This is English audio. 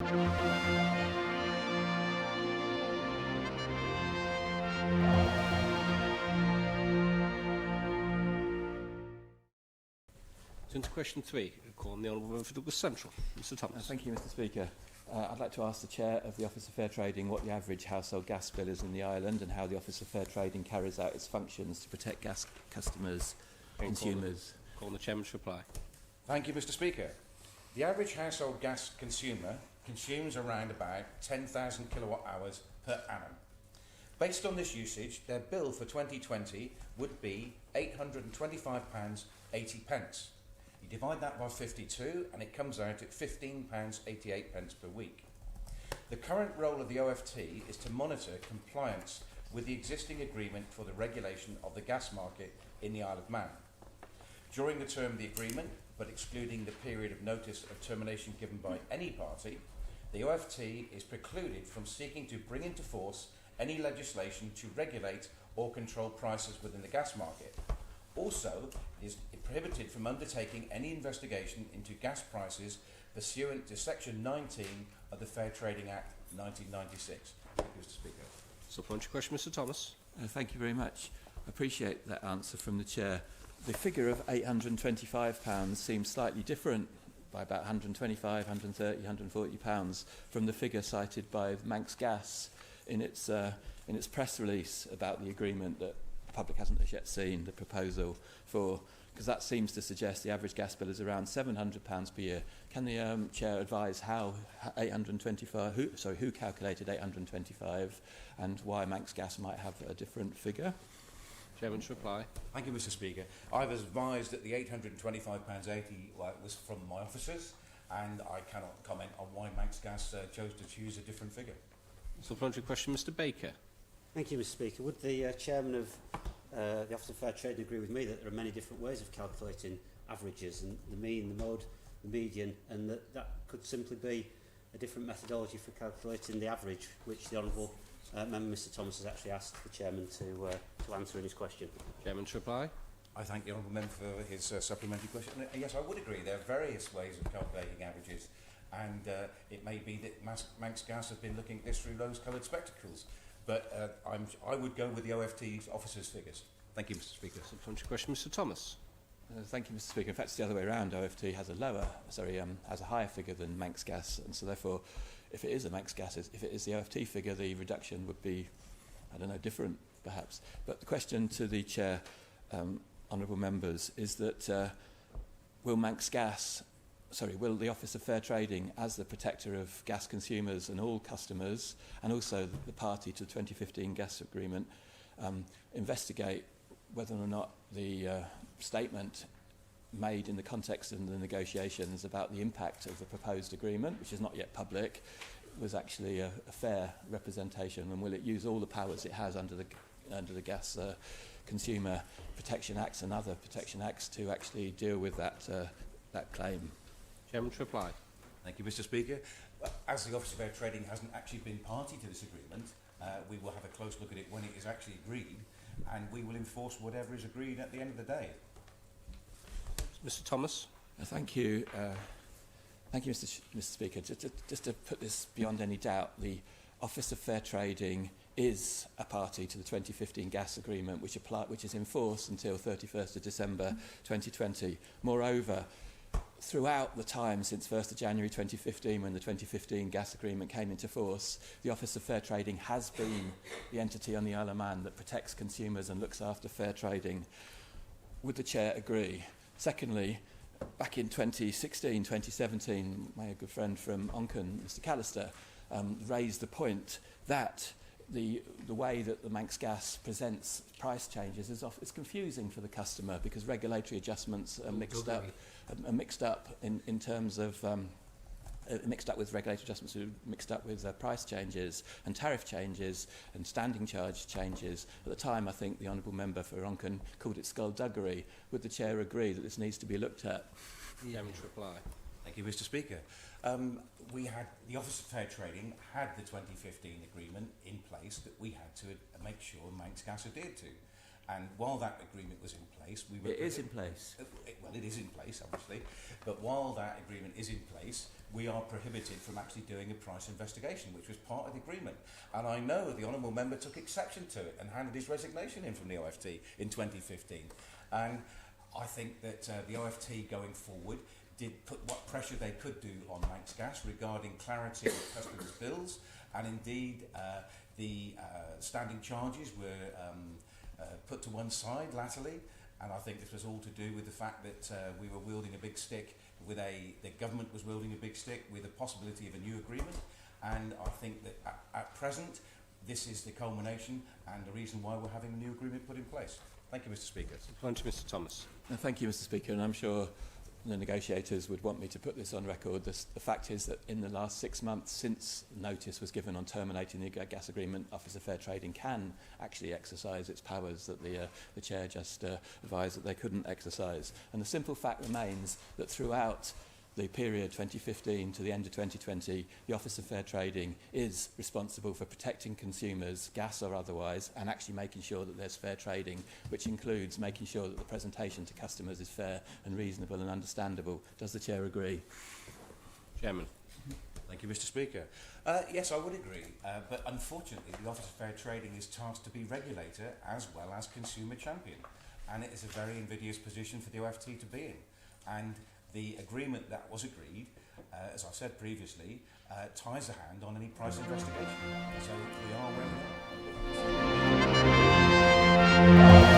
Into question 3, call on the Honourable Member for Douglas Central. Mr Thomas. Thank you, Mr Speaker. I'd like to ask the Chair of the Office of Fair Trading what the average household gas bill is in the island and how the Office of Fair Trading carries out its functions to protect gas customers, consumers. Call on the Chairman to reply. Thank you, Mr Speaker. The average household gas consumer consumes around about 10,000 kilowatt hours per annum. Based on this usage, their bill for 2020 would be £825.80. You divide that by 52 and it comes out at £15.88 per week. The current role of the OFT is to monitor compliance with the existing agreement for the regulation of the gas market in the Isle of Man. During the term of the agreement, but excluding the period of notice of termination given by any party, the OFT is precluded from seeking to bring into force any legislation to regulate or control prices within the gas market. Also, it is prohibited from undertaking any investigation into gas prices pursuant to Section 19 of the Fair Trading Act 1996. Thank you, Mr Speaker. Supplementary question, Mr Thomas. Thank you very much. I appreciate that answer from the Chair. The figure of £825 seems slightly different by about £125, £130, £140 from the figure cited by Manx Gas in its press release about the agreement that the public hasn't as yet seen the proposal for, because that seems to suggest the average gas bill is around £700 per year. Can the Chair advise how who calculated 825 and why Manx Gas might have a different figure? Chairman to reply. Thank you, Mr Speaker. I've advised that the £825.80 was from my officers, and I cannot comment on why Manx Gas chose to choose a different figure. Supplementary question, Mr Baker. Thank you, Mr Speaker. Would the Chairman of the Office of Fair Trade agree with me that there are many different ways of calculating averages, and the mean, the mode, the median, and that could simply be a different methodology for calculating the average, which the Honourable Member Mr Thomas has actually asked the Chairman to answer in his question? Chairman to reply. I thank the Honourable Member for his supplementary question. Yes, I would agree. There are various ways of calculating averages, and it may be that Manx Gas have been looking at this through rose-coloured spectacles. But I would go with the OFT's officers' figures. Thank you, Mr Speaker. Supplementary question, Mr Thomas. Thank you, Mr Speaker. In fact, it's the other way around. OFT has a higher figure than Manx Gas, and so therefore, if it is a Manx Gas, if it is the OFT figure, the reduction would be, different perhaps. But the question to the Chair, honourable members, is that will the Office of Fair Trading, as the protector of gas consumers and all customers, and also the party to the 2015 gas agreement, investigate whether or not the statement made in the context of the negotiations about the impact of the proposed agreement, which is not yet public, was actually a fair representation, and will it use all the powers it has under the Gas Consumer Protection Acts and other protection acts to actually deal with that claim? Chairman to reply. Thank you, Mr Speaker. As the Office of Fair Trading hasn't actually been party to this agreement, we will have a close look at it when it is actually agreed, and we will enforce whatever is agreed at the end of the day. Mr Thomas. Thank you. Thank you, Mr Speaker. Just to put this beyond any doubt, the Office of Fair Trading is a party to the 2015 gas agreement, which is in force until 31st of December 2020. Moreover, throughout the time since 1st of January 2015, when the 2015 gas agreement came into force, the Office of Fair Trading has been the entity on the Isle of Man that protects consumers and looks after fair trading. Would the Chair agree? Secondly, back in 2016, 2017, my good friend from Onken, Mr Callister, raised the point that the way that the Manx Gas presents price changes is confusing for the customer, because regulatory adjustments are mixed up in terms of mixed up with regulatory adjustments, mixed up with price changes and tariff changes and standing charge changes. At the time, I think the Honourable Member for Onken called it skullduggery. Would the Chair agree that this needs to be looked at? Chairman to reply. Thank you, Mr Speaker. The Office of Fair Trading had the 2015 agreement in place that we had to make sure Manx Gas adhered to. And while that agreement was in place, we were... It is in place. Well, it is in place, obviously. But while that agreement is in place, we are prohibited from actually doing a price investigation, which was part of the agreement. And I know the Honourable Member took exception to it and handed his resignation in from the OFT in 2015. And I think that the OFT going forward did put what pressure they could do on Manx Gas regarding clarity of customers' bills, and indeed the standing charges were put to one side latterly, and I think this was all to do with the fact that we were wielding a big stick the government was wielding a big stick with the possibility of a new agreement, and I think that at present this is the culmination and the reason why we're having a new agreement put in place. Thank you, Mr. Speaker. On to Mr. Thomas. Thank you, Mr. Speaker, and I'm sure the negotiators would want me to put this on record. The fact is that in the last 6 months since notice was given on terminating the gas agreement, Office of Fair Trading can actually exercise its powers that the Chair just advised that they couldn't exercise. And the simple fact remains that throughout the period 2015 to the end of 2020, the Office of Fair Trading is responsible for protecting consumers, gas or otherwise, and actually making sure that there's fair trading, which includes making sure that the presentation to customers is fair and reasonable and understandable. Does the Chair agree? Chairman. Thank you, Mr. Speaker. Yes, I would agree, but unfortunately the Office of Fair Trading is tasked to be regulator as well as consumer champion, and it is a very invidious position for the OFT to be in. And the agreement that was agreed, as I said previously, ties a hand on any price investigation. So we are where we are.